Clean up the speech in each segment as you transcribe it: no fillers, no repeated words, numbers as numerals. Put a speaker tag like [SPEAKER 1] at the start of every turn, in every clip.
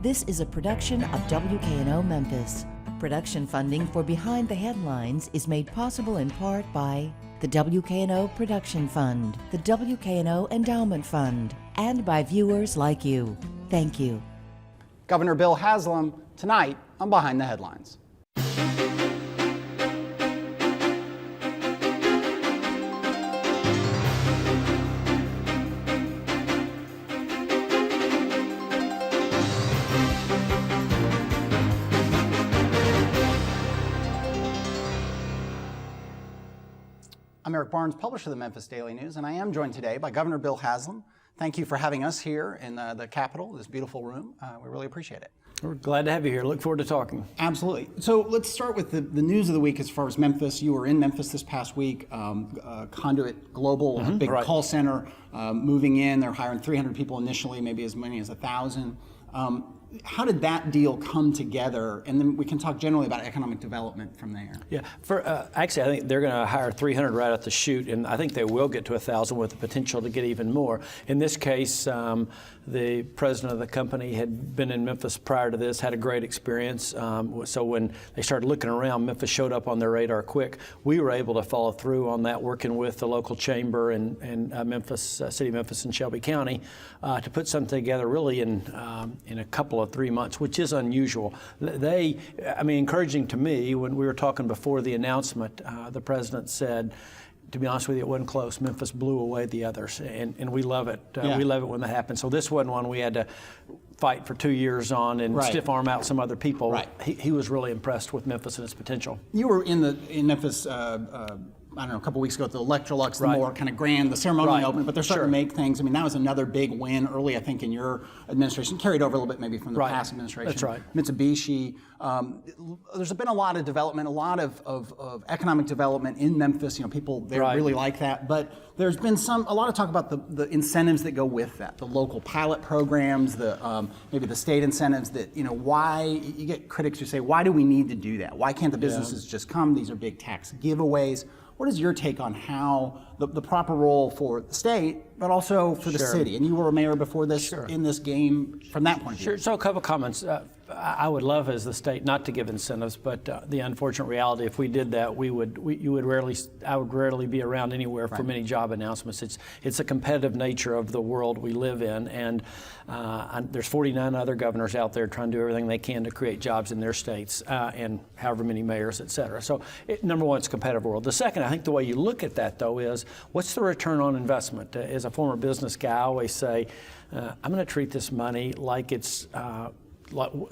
[SPEAKER 1] This is a production of WKNO Memphis. Production funding for Behind the Headlines is made possible in part by the WKNO Production Fund, the WKNO Endowment Fund, and by viewers like you. Thank you.
[SPEAKER 2] Governor Bill Haslam, tonight on Behind the Headlines. I'm Eric Barnes, publisher of the Memphis Daily News, and I am joined today by Governor Bill Haslam. Thank you for having us here in the Capitol, this beautiful room. We really appreciate it.
[SPEAKER 3] We're glad to have you here. Look forward to talking.
[SPEAKER 2] Absolutely. So let's start with the news of the week as far as Memphis. You were in Memphis this past week. Conduit Global, a big call center, moving in. They're hiring 300 people initially, maybe as many as 1,000. How did that deal come together? And then we can talk generally about economic development from there.
[SPEAKER 3] Yeah, actually, I think they're going to hire 300 right at the chute, and I think they will get to 1,000 with the potential to get even more. In this case, the president of the company had been in Memphis prior to this, had a great experience. So when they started looking around, Memphis showed up on their radar quick. We were able to follow through on that, working with the local chamber and Memphis, City of Memphis and Shelby County, to put something together really in a couple of 3 months, which is unusual. Encouraging to me, when we were talking before the announcement, the president said, to be honest with you, it wasn't close. Memphis blew away the others, and we love it. We love it when that happens. So this wasn't one we had to fight for 2 years on and stiff arm out some other people. Right. He was really impressed with Memphis and its potential.
[SPEAKER 2] You were in Memphis, I don't know, a couple weeks ago at the Electrolux, the more kind of grand, the ceremony opened, but they're starting to make things. I mean, that was another big win early, I think, in your administration, carried over a little bit maybe from the past administration.
[SPEAKER 3] That's right.
[SPEAKER 2] Mitsubishi. There's been a lot of development, a lot of economic development in Memphis. You know, people there really like that. But there's been a lot of talk about the incentives that go with that, the local pilot programs, maybe the state incentives that, why, you get critics who say, why do we need to do that? Why can't the businesses just come? These are big tax giveaways. What is your take on how the proper role for the state, but also for the city? And you were a mayor before this, in this game from that point of view.
[SPEAKER 3] Sure. So a couple of comments. I would love as the state not to give incentives, but the unfortunate reality, if we did that, I would rarely be around anywhere for many job announcements. It's a competitive nature of the world we live in, and there's 49 other governors out there trying to do everything they can to create jobs in their states, and however many mayors, et cetera. So number one, it's a competitive world. The second, I think the way you look at that, though, is what's the return on investment? As a former business guy, I always say, I'm going to treat this money like it's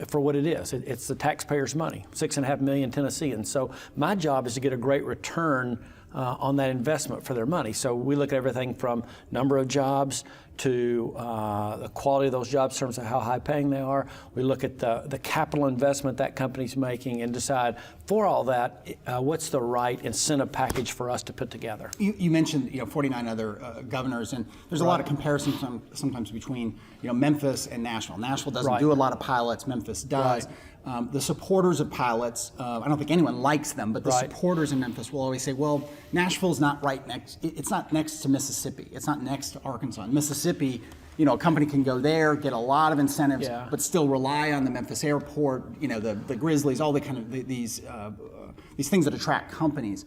[SPEAKER 3] for what it is. It's the taxpayers' money, $6.5 million Tennesseans. So my job is to get a great return on that investment for their money. So we look at everything from number of jobs to the quality of those jobs in terms of how high paying they are. We look at the capital investment that company's making and decide for all that, what's the right incentive package for us to put together.
[SPEAKER 2] You mentioned 49 other governors, and there's a lot of comparisons sometimes between Memphis and Nashville. Nashville doesn't do a lot of pilots, Memphis does. The supporters of pilots, I don't think anyone likes them, but the supporters in Memphis will always say, well, Nashville's not right next, it's not next to Mississippi, it's not next to Arkansas. In Mississippi, a company can go there, get a lot of incentives, but still rely on the Memphis airport, the Grizzlies, all the kind of these things that attract companies.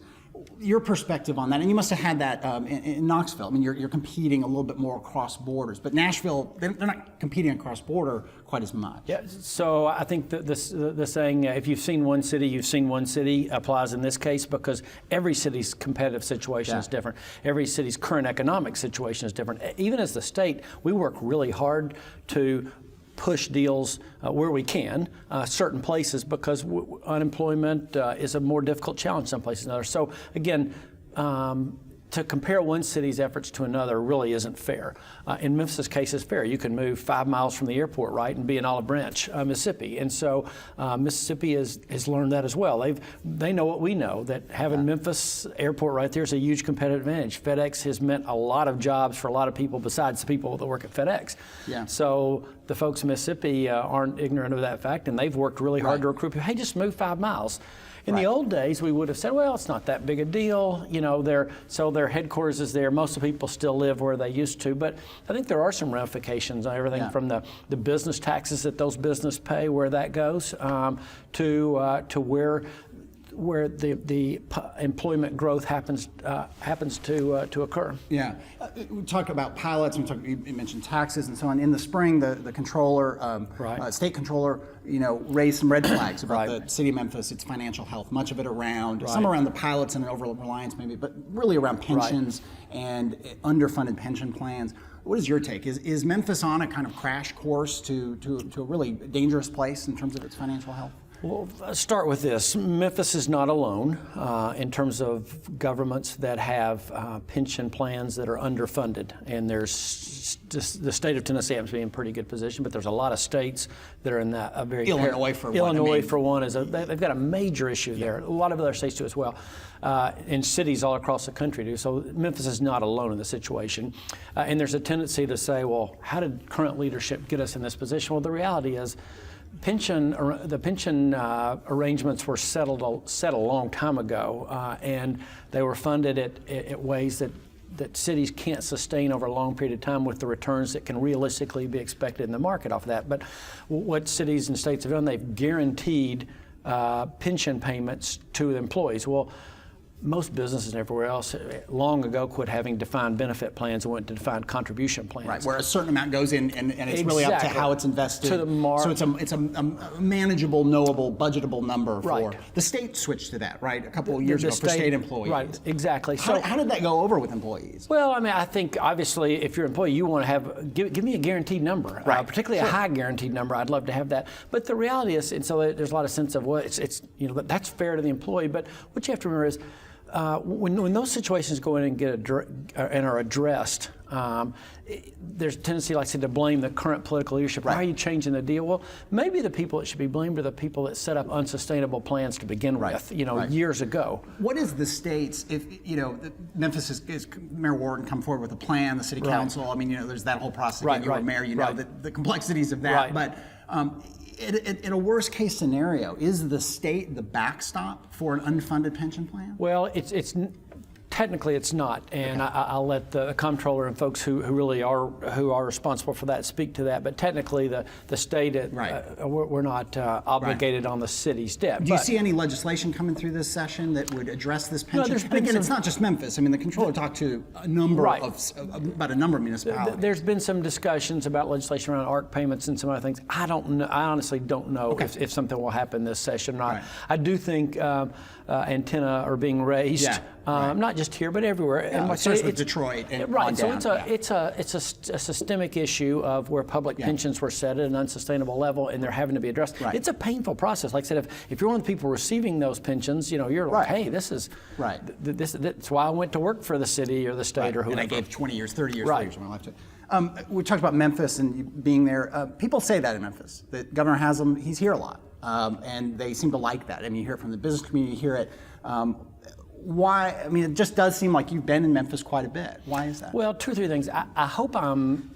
[SPEAKER 2] Your perspective on that, and you must have had that in Knoxville. I mean, you're competing a little bit more across borders, but Nashville, they're not competing across border quite as much.
[SPEAKER 3] Yeah, so I think the saying, if you've seen one city, you've seen one city, applies in this case, because every city's competitive situation is different. Every city's current economic situation is different. Even as the state, we work really hard to push deals where we can, certain places, because unemployment is a more difficult challenge some places than others. So again, to compare one city's efforts to another really isn't fair. In Memphis' case, it's fair. You can move 5 miles from the airport, and be in Olive Branch, Mississippi. And so Mississippi has learned that as well. They know what we know, that having Memphis airport right there is a huge competitive advantage. FedEx has meant a lot of jobs for a lot of people besides the people that work at FedEx. So the folks in Mississippi aren't ignorant of that fact, and they've worked really hard to recruit people. Hey, just move 5 miles. In the old days, we would have said, well, it's not that big a deal. You know, their headquarters is there. Most of the people still live where they used to. But I think there are some ramifications on everything from the business taxes that those businesses pay, where that goes, to where the employment growth happens to occur.
[SPEAKER 2] Yeah, we talk about pilots. You mentioned taxes and so on. In the spring, the controller, state controller, raised some red flags about the city of Memphis, its financial health. Much of it around some around the pilots and an over-reliance maybe, but really around pensions and underfunded pension plans. What is your take? Is Memphis on a kind of crash course to a really dangerous place in terms of its financial health?
[SPEAKER 3] Well, let's start with this. Memphis is not alone in terms of governments that have pension plans that are underfunded. And there's just the state of Tennessee happens to be in pretty good position, but there's a lot of states that are in that very
[SPEAKER 2] Illinois for one.
[SPEAKER 3] Illinois for one they've got a major issue there. A lot of other states do as well, and cities all across the country do. So Memphis is not alone in the situation. And there's a tendency to say, well, how did current leadership get us in this position? Well, the reality is, the pension arrangements were set a long time ago, and they were funded at ways that cities can't sustain over a long period of time with the returns that can realistically be expected in the market off of that. But what cities and states have done, they've guaranteed pension payments to the employees. Well, most businesses everywhere else long ago quit having defined benefit plans and went to defined contribution plans.
[SPEAKER 2] Right, where a certain amount goes in and it's really up to how it's invested.
[SPEAKER 3] To the
[SPEAKER 2] so it's a manageable, knowable, budgetable number for the state switched to that, right? A couple of years ago for state employees.
[SPEAKER 3] Right, exactly.
[SPEAKER 2] So how did that go over with employees?
[SPEAKER 3] Well, I mean, I think obviously if you're an employee, you want to have give me a guaranteed number, particularly a high guaranteed number. I'd love to have that. But the reality is, and so there's a lot of sense of it's that's fair to the employee. But what you have to remember is, when those situations go in and and are addressed, there's a tendency, like I said, to blame the current political leadership. Why are you changing the deal? Well, maybe the people that should be blamed are the people that set up unsustainable plans to begin with, years ago.
[SPEAKER 2] What is the state's, if, Memphis is Mayor Wharton come forward with a plan, the city council, I mean, there's that whole process. You were mayor, the complexities of that. But in a worst case scenario, is the state the backstop for an unfunded pension plan?
[SPEAKER 3] Well, it's technically it's not, and I'll let the comptroller and folks who really are responsible for that speak to that. But technically, the state we're not obligated on the city's debt.
[SPEAKER 2] Do you see any legislation coming through this session that would address this pension? And again, it's not just Memphis. I mean, the comptroller talked to a number about a number of municipalities.
[SPEAKER 3] There's been some discussions about legislation around ARC payments and some other things. I honestly don't know if something will happen this session or not. I do think antennae are being raised. Not just here, but everywhere.
[SPEAKER 2] And it starts with Detroit and
[SPEAKER 3] so it's a systemic issue of where public pensions were set at an unsustainable level, and they're having to be addressed. It's a painful process. Like I said, if you're one of the people receiving those pensions, you're like, hey, this is that's why I went to work for the city or the state or whoever.
[SPEAKER 2] And I gave 20 years, 30 years, 30 years of my life. We talked about Memphis and you being there. People say that in Memphis, that Governor Haslam, he's here a lot, and they seem to like that. I mean, you hear it from the business community, you hear it. Why? I mean, it just does seem like you've been in Memphis quite a bit. Why is that?
[SPEAKER 3] Well, two or three things. I hope I'm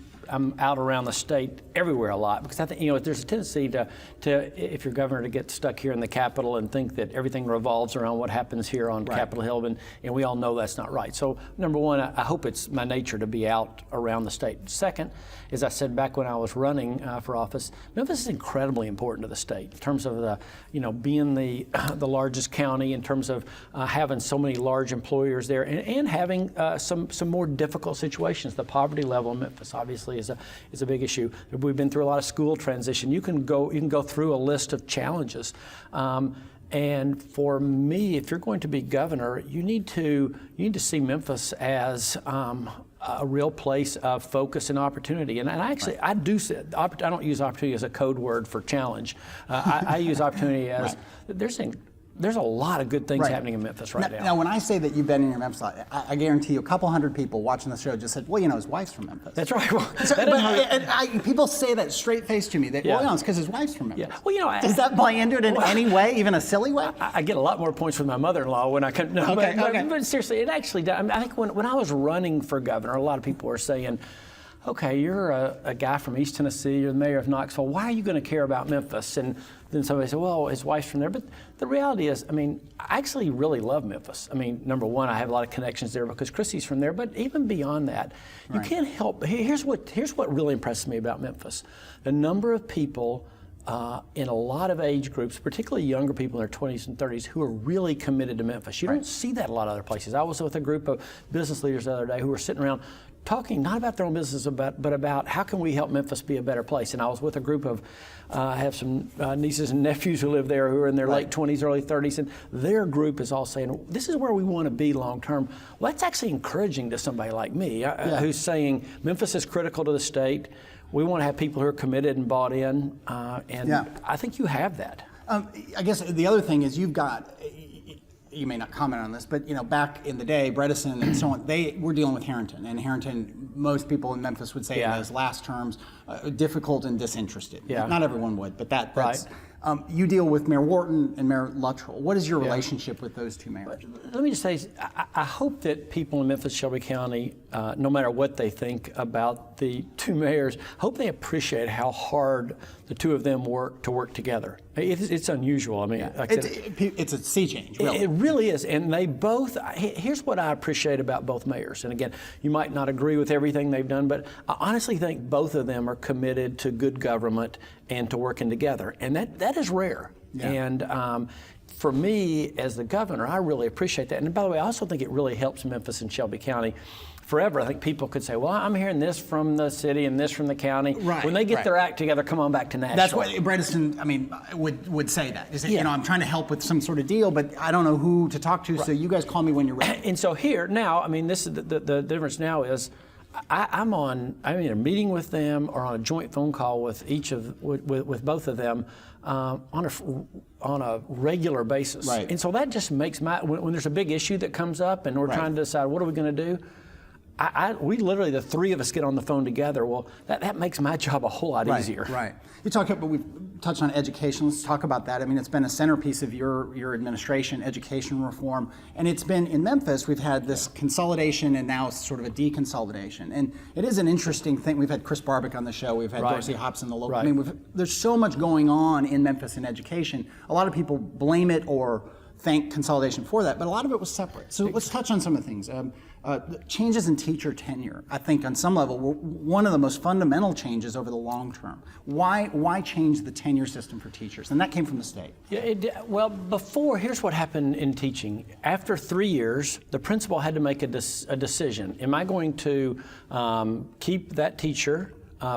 [SPEAKER 3] out around the state everywhere a lot, because I think there's a tendency to if you're governor, to get stuck here in the Capitol and think that everything revolves around what happens here on Capitol Hill, and we all know that's not right. So number one, I hope it's my nature to be out around the state. Second, as I said back when I was running for office, Memphis is incredibly important to the state in terms of being the largest county, in terms of having so many large employers there, and having some more difficult situations. The poverty level in Memphis obviously is a big issue. We've been through a lot of school transition. You can go through a list of challenges. And for me, if you're going to be governor, you need to see Memphis as a real place of focus and opportunity. And actually, I don't use opportunity as a code word for challenge. I use opportunity as there's a lot of good things happening in Memphis right now.
[SPEAKER 2] Now, when I say that you've been in your Memphis, I guarantee you a couple hundred people watching the show just said, well, his wife's from Memphis.
[SPEAKER 3] That's right. Well,
[SPEAKER 2] people say that straight faced to me, that, it's because his wife's from Memphis.
[SPEAKER 3] Yeah. Well,
[SPEAKER 2] does that play into it in any way, even a silly way?
[SPEAKER 3] I get a lot more points with my mother-in-law when I come. No, but seriously, it actually does. I mean, I think when I was running for governor, a lot of people were saying, okay, you're a guy from East Tennessee, you're the mayor of Knoxville, why are you going to care about Memphis? And then somebody said, well, his wife's from there. But the reality is, I mean, I actually really love Memphis. I mean, number one, I have a lot of connections there because Chrissy's from there. But even beyond that, you can't help. Here's what really impresses me about Memphis: the number of people in a lot of age groups, particularly younger people in their 20s and 30s, who are really committed to Memphis. You don't see that a lot of other places. I was with a group of business leaders the other day who were sitting around talking not about their own business, but about how can we help Memphis be a better place. And I was with a group of, I have some nieces and nephews who live there who are in their late 20s, early 30s, and their group is all saying, this is where we want to be long term. Well, that's actually encouraging to somebody like me who's saying Memphis is critical to the state. We want to have people who are committed and bought in, and I think you have that.
[SPEAKER 2] I guess the other thing is you've got, you may not comment on this, but back in the day, Bredesen and so on, they were dealing with Harrington, and Harrington, most people in Memphis would say in those last terms, difficult and disinterested.
[SPEAKER 3] Yeah.
[SPEAKER 2] Not everyone would, but that's you deal with Mayor Wharton and Mayor Luttrell. What is your relationship with those two mayors?
[SPEAKER 3] Let me just say, I hope that people in Memphis, Shelby County, no matter what they think about the two mayors, hope they appreciate how hard the two of them work together. It's unusual. I mean, like
[SPEAKER 2] it's a sea change, really.
[SPEAKER 3] It really is. And they both, here's what I appreciate about both mayors. And again, you might not agree with everything they've done, but I honestly think both of them are committed to good government and to working together. And that is rare. Yeah. And for me, as the governor, I really appreciate that. And by the way, I also think it really helps Memphis and Shelby County. Forever, I think people could say, well, I'm hearing this from the city and this from the county.
[SPEAKER 2] Right,
[SPEAKER 3] when they get their act together, come on back to Nashville.
[SPEAKER 2] That's what Bredesen, I mean, would say that. Is that, I'm trying to help with some sort of deal, but I don't know who to talk to, so you guys call me when you're ready. And
[SPEAKER 3] so here, now, I mean, this is the difference now is I'm in a meeting with them or on a joint phone call with with both of them on a regular basis.
[SPEAKER 2] Right.
[SPEAKER 3] And so that just makes when there's a big issue that comes up and we're trying to decide what are we going to do, we literally, the three of us get on the phone together. Well, that makes my job a whole lot easier.
[SPEAKER 2] Right. You talk about, we've touched on education. Let's talk about that. I mean, it's been a centerpiece of your administration, education reform. And it's been, in Memphis, we've had this consolidation and now it's sort of a deconsolidation. And it is an interesting thing. We've had Chris Barbick on the show. We've had Dorsey Hobson, the local. I mean, there's so much going on in Memphis in education. A lot of people blame it or thank consolidation for that, but a lot of it was separate. So let's touch on some of the things. Changes in teacher tenure, I think on some level, were one of the most fundamental changes over the long term. Why change the tenure system for teachers? And that came from the state.
[SPEAKER 3] Yeah, well, before, here's what happened in teaching. After 3 years, the principal had to make a decision. Am I going to keep that teacher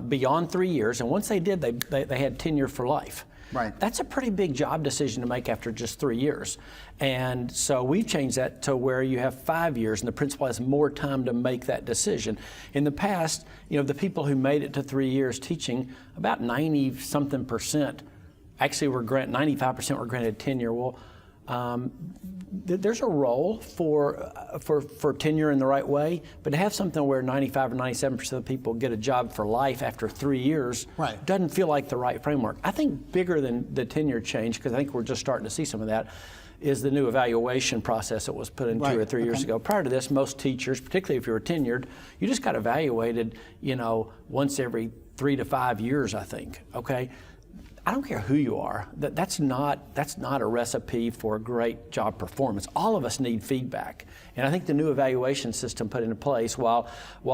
[SPEAKER 3] beyond 3 years? And once they did, they had tenure for life.
[SPEAKER 2] Right.
[SPEAKER 3] That's a pretty big job decision to make after just 3 years. And so we've changed that to where you have 5 years and the principal has more time to make that decision. In the past, the people who made it to 3 years teaching, about 90-something% actually were 95% were granted tenure. Well, there's a role for tenure in the right way, but to have something where 95 or 97% of the people get a job for life after 3 years doesn't feel like the right framework. I think bigger than the tenure change, because I think we're just starting to see some of that, is the new evaluation process that was put in 2 or 3 years ago. Prior to this, most teachers, particularly if you were tenured, you just got evaluated, once every 3 to 5 years, I think. Okay. I don't care who you are. That's not a recipe for a great job performance. All of us need feedback, and I think the new evaluation system put into place, while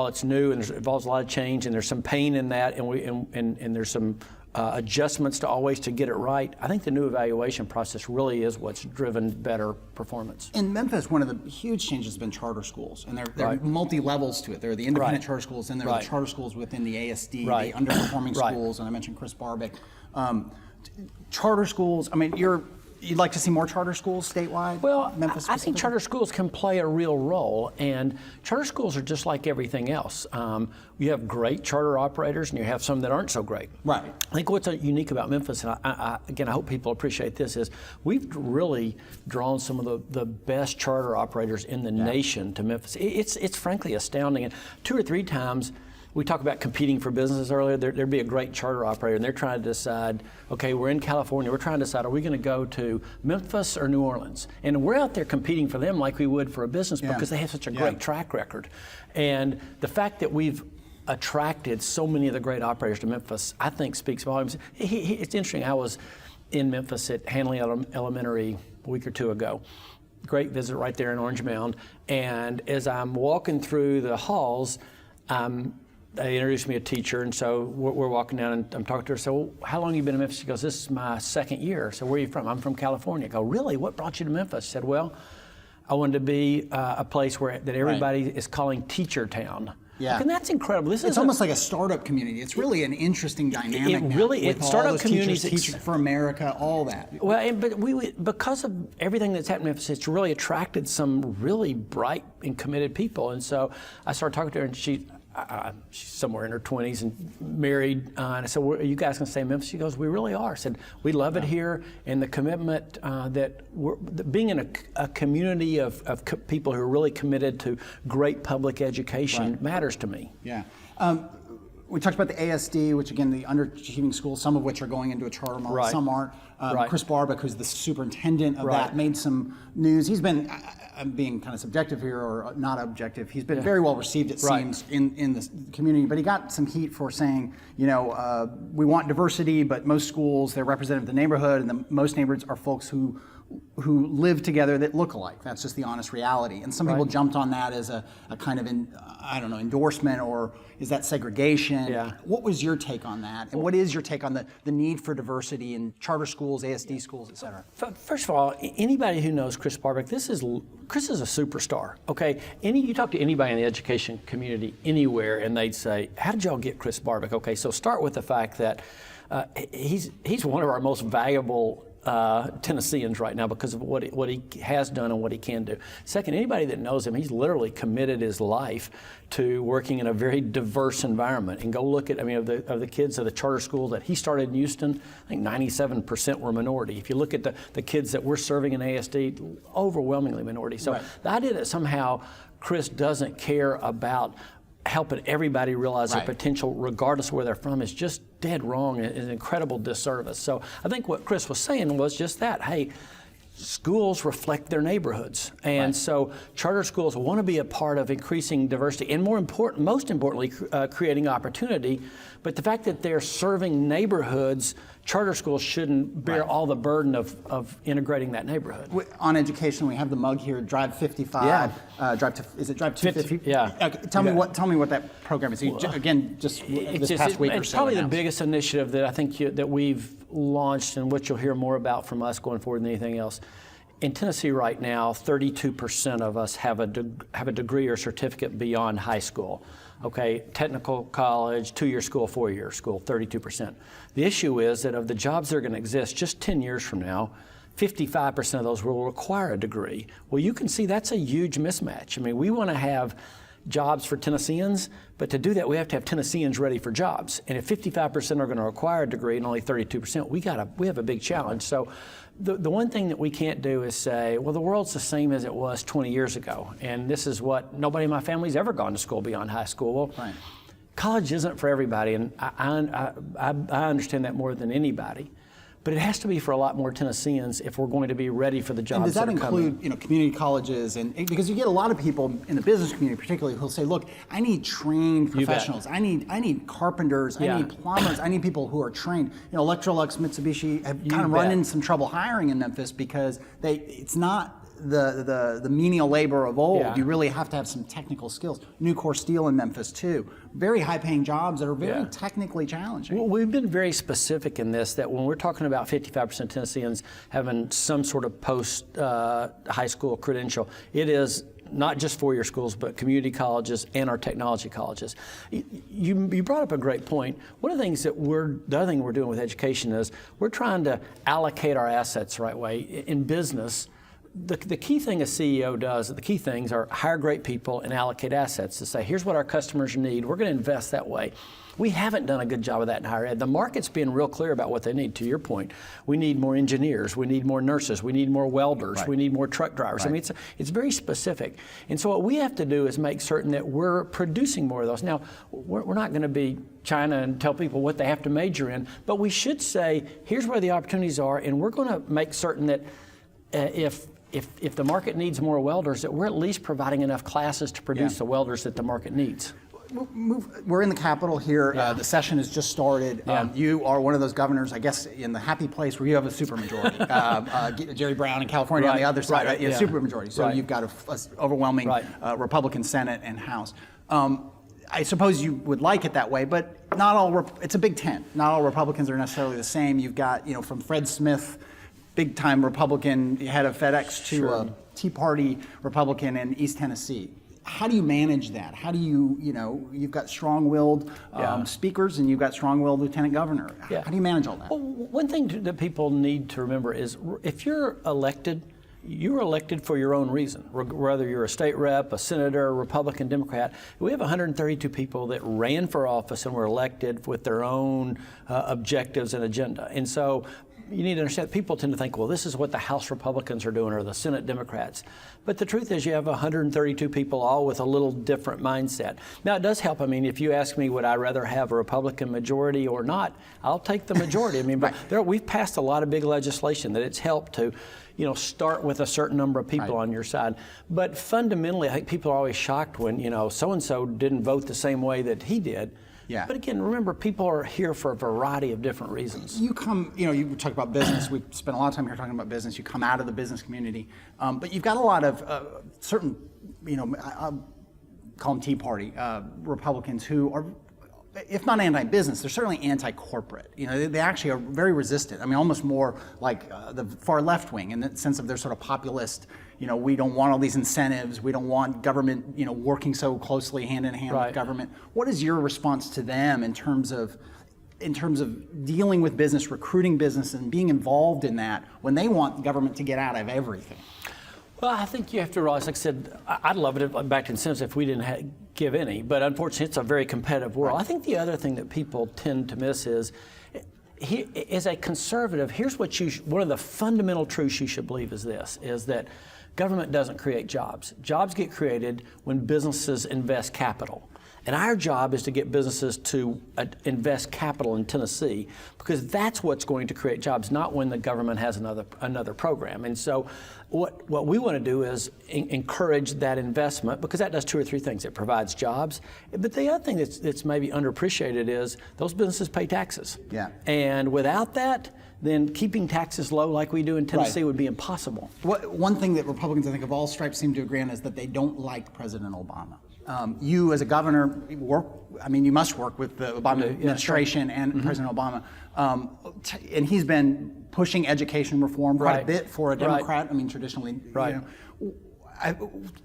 [SPEAKER 3] it's new and it involves a lot of change, and there's some pain in that, and there's some adjustments to get it right. I think the new evaluation process really is what's driven better performance.
[SPEAKER 2] In Memphis, one of the huge changes has been charter schools, and there are multi-levels to it. There are the independent charter schools, and there are the charter schools within the ASD, the underperforming schools, and I mentioned Chris Barbick. Charter schools, I mean, you'd like to see more charter schools statewide?
[SPEAKER 3] Well,
[SPEAKER 2] Memphis
[SPEAKER 3] I think charter schools can play a real role, and charter schools are just like everything else. You have great charter operators, and you have some that aren't so great.
[SPEAKER 2] Right.
[SPEAKER 3] I think what's unique about Memphis, and again, I hope people appreciate this, is we've really drawn some of the best charter operators in the nation to Memphis. It's frankly astounding, and 2 or 3 times. We talked about competing for businesses earlier. There'd be a great charter operator, and they're trying to decide, okay, we're in California, we're trying to decide, are we going to go to Memphis or New Orleans? And we're out there competing for them like we would for a business because they have such a great track record. And the fact that we've attracted so many of the great operators to Memphis, I think speaks volumes. It's interesting. I was in Memphis at Hanley Elementary a week or two ago. Great visit right there in Orange Mound. And as I'm walking through the halls, they introduced me a teacher, and so we're walking down, and I'm talking to her. So, well, how long have you been in Memphis? She goes, this is my second year. So, where are you from? I'm from California. I go, really? What brought you to Memphis? I said, well, I wanted to be a place that everybody is calling Teacher Town.
[SPEAKER 2] Yeah.
[SPEAKER 3] And that's incredible. It's
[SPEAKER 2] almost like a startup community. It's really an interesting dynamic.
[SPEAKER 3] Startup communities,
[SPEAKER 2] Teachers for America, all that.
[SPEAKER 3] Well, but because of everything that's happened in Memphis, it's really attracted some really bright and committed people. And so I started talking to her, and she's somewhere in her 20s and married. And I said, well, are you guys going to stay in Memphis? She goes, we really are. I said, we love it here, and the commitment being in a community of people who are really committed to great public education matters to me.
[SPEAKER 2] Yeah. We talked about the ASD, which again, the underachieving schools, some of which are going into a charter model, some aren't. Chris Barbick, who's the superintendent of that, made some news. He's been, I'm being kind of subjective here or not objective, he's been very well received, it seems, in the community, but he got some heat for saying, we want diversity, but most schools, they're representative of the neighborhood, and most neighborhoods are folks who live together that look alike. That's just the honest reality. And some people jumped on that as a kind of, endorsement, or is that segregation?
[SPEAKER 3] Yeah.
[SPEAKER 2] What was your take on that? And what is your take on the need for diversity in charter schools, ASD schools, et cetera?
[SPEAKER 3] First of all, anybody who knows Chris Barbick, Chris is a superstar, okay? You talk to anybody in the education community anywhere, and they'd say, how did y'all get Chris Barbick? Okay, so start with the fact that he's one of our most valuable Tennesseans right now because of what he has done and what he can do. Second, anybody that knows him, he's literally committed his life to working in a very diverse environment. And go look at, of the kids of the charter school that he started in Houston, I think 97% were minority. If you look at the kids that we're serving in ASD, overwhelmingly minority. So the idea that somehow Chris doesn't care about helping everybody realize their potential regardless of where they're from is just dead wrong and an incredible disservice. So I think what Chris was saying was just that, hey, schools reflect their neighborhoods. And so charter schools want to be a part of increasing diversity and most importantly, creating opportunity. But the fact that they're serving neighborhoods, charter schools shouldn't bear all the burden of integrating that neighborhood.
[SPEAKER 2] On education, we have the mug here, Drive 55. Is it Drive 250?
[SPEAKER 3] Yeah.
[SPEAKER 2] Tell me what that program is. Again, just this past week or so.
[SPEAKER 3] It's probably the biggest initiative that I think that we've launched, and what you'll hear more about from us going forward than anything else. In Tennessee right now, 32% of us have a degree or certificate beyond high school. Okay, technical college, 2-year school, 4-year school, 32%. The issue is that of the jobs that are going to exist just 10 years from now, 55% of those will require a degree. Well, you can see that's a huge mismatch. We want to have jobs for Tennesseans, but to do that, we have to have Tennesseans ready for jobs. And if 55% are going to require a degree and only 32%, we have a big challenge. So the one thing that we can't do is say, well, the world's the same as it was 20 years ago. And this is what nobody in my family's ever gone to school beyond high school. Well, college isn't for everybody, and I understand that more than anybody. But it has to be for a lot more Tennesseans if we're going to be ready for the jobs that are coming.
[SPEAKER 2] And does that include, community colleges? And because you get a lot of people in the business community, particularly, who'll say, "Look, I need trained professionals. I need carpenters. I need plumbers. I need people who are trained." Electrolux, Mitsubishi have kind of run into some trouble hiring in Memphis because it's not the menial labor of old. You really have to have some technical skills. Nucor Steel in Memphis too. Very high-paying jobs that are very technically challenging.
[SPEAKER 3] Well, we've been very specific in this, that when we're talking about 55% Tennesseans having some sort of post-high school credential, it is not just 4-year schools, but community colleges and our technology colleges. You brought up a great point. One of the things the other thing we're doing with education is we're trying to allocate our assets the right way. In business, the key thing a CEO does, the key things are hire great people and allocate assets to say, here's what our customers need. We're going to invest that way. We haven't done a good job of that in higher ed. The market's being real clear about what they need, to your point. We need more engineers. We need more nurses. We need more welders. We need more truck drivers. It's very specific. And so what we have to do is make certain that we're producing more of those. Now, we're not going to be China and tell people what they have to major in, but we should say, here's where the opportunities are, and we're going to make certain that if the market needs more welders, that we're at least providing enough classes to produce the welders that the market needs.
[SPEAKER 2] We're in the Capitol here. The session has just started. You are one of those governors, I guess, in the happy place where you have a supermajority. Jerry Brown in California on the other side, supermajority. So you've got a overwhelming Republican Senate and House. I suppose you would like it that way, but not all. It's a big tent. Not all Republicans are necessarily the same. You've got, from Fred Smith, big-time Republican head of FedEx, to a Tea Party Republican in East Tennessee. How do you manage that? How do you, you've got strong-willed speakers and you've got strong-willed lieutenant governor. How do you manage all that?
[SPEAKER 3] Well, one thing that people need to remember is if you're elected, you're elected for your own reason, whether you're a state rep, a senator, a Republican, Democrat. We have 132 people that ran for office and were elected with their own objectives and agenda. And so you need to understand, people tend to think, well, this is what the House Republicans are doing or the Senate Democrats. But the truth is you have 132 people all with a little different mindset. Now, it does help. I mean, if you ask me, would I rather have a Republican majority or not, I'll take the majority. I mean, but we've passed a lot of big legislation that it's helped to, start with a certain number of people on your side. But fundamentally, I think people are always shocked when, so-and-so didn't vote the same way that he did.
[SPEAKER 2] Yeah.
[SPEAKER 3] But again, remember, people are here for a variety of different reasons.
[SPEAKER 2] You come, you talk about business. We spent a lot of time here talking about business. You come out of the business community, but you've got a lot of certain, I'll call them Tea Party Republicans who are, if not anti-business, they're certainly anti-corporate. They actually are very resistant. I mean, almost more like the far left wing in the sense of their sort of populist. We don't want all these incentives. We don't want government, working so closely hand in hand with government. What is your response to them in terms of dealing with business, recruiting business, and being involved in that when they want government to get out of everything?
[SPEAKER 3] Well, I think you have to realize, like I said, I'd love it back to incentives if we didn't give any, but unfortunately it's a very competitive world. I think the other thing that people tend to miss is, as a conservative, here's what one of the fundamental truths you should believe is this, is that government doesn't create jobs. Jobs get created when businesses invest capital. And our job is to get businesses to invest capital in Tennessee, because that's what's going to create jobs, not when the government has another program. And so what we want to do is encourage that investment, because that does two or three things. It provides jobs, but the other thing that's maybe underappreciated is those businesses pay taxes.
[SPEAKER 2] Yeah.
[SPEAKER 3] And without that, then keeping taxes low like we do in Tennessee would be impossible.
[SPEAKER 2] One thing that Republicans, I think, of all stripes seem to agree on is that they don't like President Obama. You, as a governor, you must work with the Obama administration and President Obama. And he's been pushing education reform quite a bit for a Democrat. I mean, traditionally,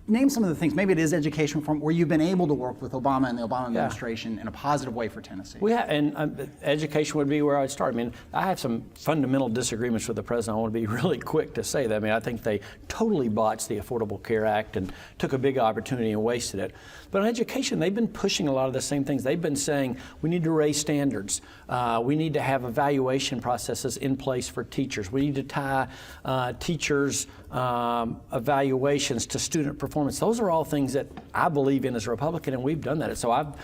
[SPEAKER 2] name some of the things. Maybe it is education reform where you've been able to work with Obama and the Obama administration in a positive way for Tennessee.
[SPEAKER 3] And education would be where I'd start. I mean, I have some fundamental disagreements with the president. I want to be really quick to say that. I mean, I think they totally botched the Affordable Care Act and took a big opportunity and wasted it. But on education, they've been pushing a lot of the same things. They've been saying we need to raise standards. We need to have evaluation processes in place for teachers. We need to tie teachers' evaluations to student performance. Those are all things that I believe in as a Republican, and we've done that. So I've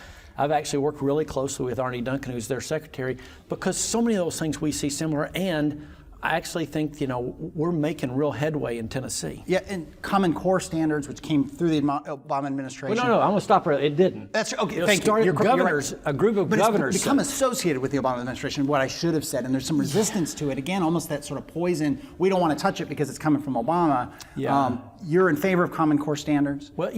[SPEAKER 3] actually worked really closely with Arnie Duncan, who's their secretary, because so many of those things we see similar, and I actually think, we're making real headway in Tennessee.
[SPEAKER 2] Yeah, and Common Core standards, which came through the Obama administration.
[SPEAKER 3] Well, no, I'm going to stop right. It didn't.
[SPEAKER 2] That's okay.
[SPEAKER 3] Thank you. A group of governors.
[SPEAKER 2] It's become associated with the Obama administration, what I should have said, and there's some resistance to it. Again, almost that sort of poison. We don't want to touch it because it's coming from Obama.
[SPEAKER 3] Yeah.
[SPEAKER 2] You're in favor of Common Core standards?
[SPEAKER 3] Well,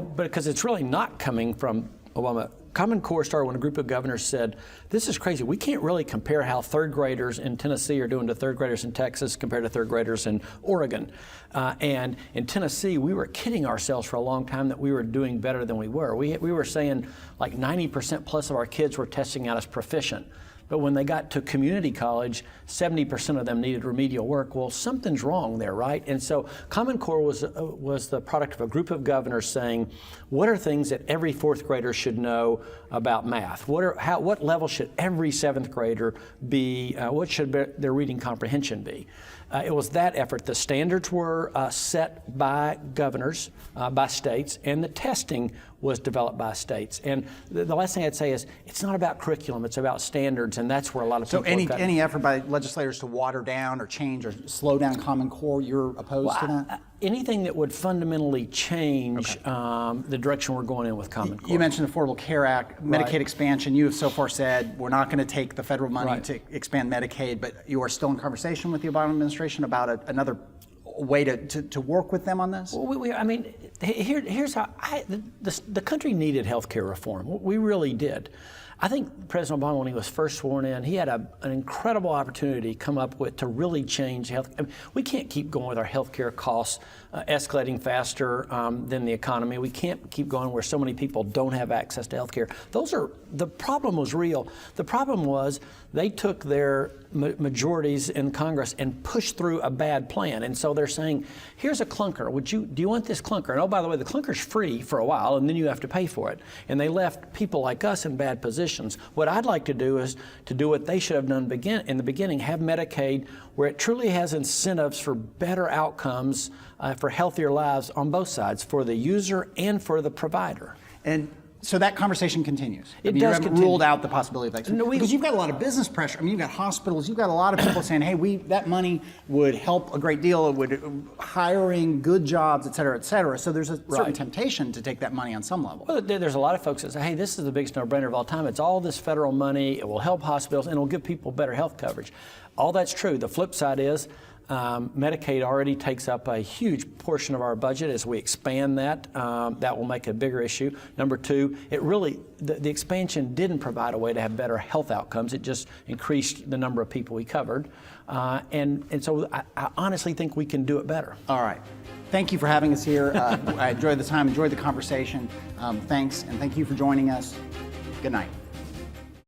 [SPEAKER 3] because it's really not coming from Obama. Common Core started when a group of governors said, this is crazy. We can't really compare how third graders in Tennessee are doing to third graders in Texas compared to third graders in Oregon. And in Tennessee, we were kidding ourselves for a long time that we were doing better than we were. We were saying like 90% plus of our kids were testing out as proficient. But when they got to community college, 70% of them needed remedial work. Well, something's wrong there, right? And so Common Core was the product of a group of governors saying, what are things that every fourth grader should know about math? What level should every seventh grader be? What should their reading comprehension be? It was that effort. The standards were set by governors, by states, and the testing was developed by states. And the last thing I'd say is it's not about curriculum, it's about standards, and that's where a lot of people
[SPEAKER 2] So any effort by legislators to water down or change or slow down Common Core, you're opposed to that?
[SPEAKER 3] Anything that would fundamentally change the direction we're going in with Common Core.
[SPEAKER 2] You mentioned the Affordable Care Act, Medicaid expansion. You have so far said we're not going to take the federal money to expand Medicaid, but you are still in conversation with the Obama administration about another way to work with them on this?
[SPEAKER 3] Well, I mean, here's how the country needed health care reform. We really did. I think President Obama, when he was first sworn in, he had an incredible opportunity to come up with to really change health. I mean, we can't keep going with our health care costs escalating faster than the economy. We can't keep going where so many people don't have access to health care. The problem was real. The problem was they took their majorities in Congress and pushed through a bad plan. And so they're saying, here's a clunker. Do you want this clunker? And oh, by the way, the clunker's free for a while, and then you have to pay for it. And they left people like us in bad positions. What I'd like to do is to do what they should have done in the beginning, have Medicaid where it truly has incentives for better outcomes, for healthier lives on both sides, for the user and for the provider.
[SPEAKER 2] And so that conversation continues.
[SPEAKER 3] It
[SPEAKER 2] does.
[SPEAKER 3] You
[SPEAKER 2] haven't
[SPEAKER 3] continue.
[SPEAKER 2] Ruled out the possibility of that.
[SPEAKER 3] No,
[SPEAKER 2] because you've got a lot of business pressure. I mean, you've got hospitals. You've got a lot of people saying, "Hey, that money would help a great deal. It would hiring, good jobs, et cetera, et cetera." So there's a certain temptation to take that money on some level.
[SPEAKER 3] Well, there's a lot of folks that say, "Hey, this is the biggest no-brainer of all time. It's all this federal money. It will help hospitals and it will give people better health coverage." All that's true. The flip side is Medicaid already takes up a huge portion of our budget. As we expand that, that will make a bigger issue. Number two, the expansion didn't provide a way to have better health outcomes. It just increased the number of people we covered. And so I honestly think we can do it better.
[SPEAKER 2] All right. Thank you for having us here. I enjoyed the time, enjoyed the conversation. Thanks, and thank you for joining us. Good night.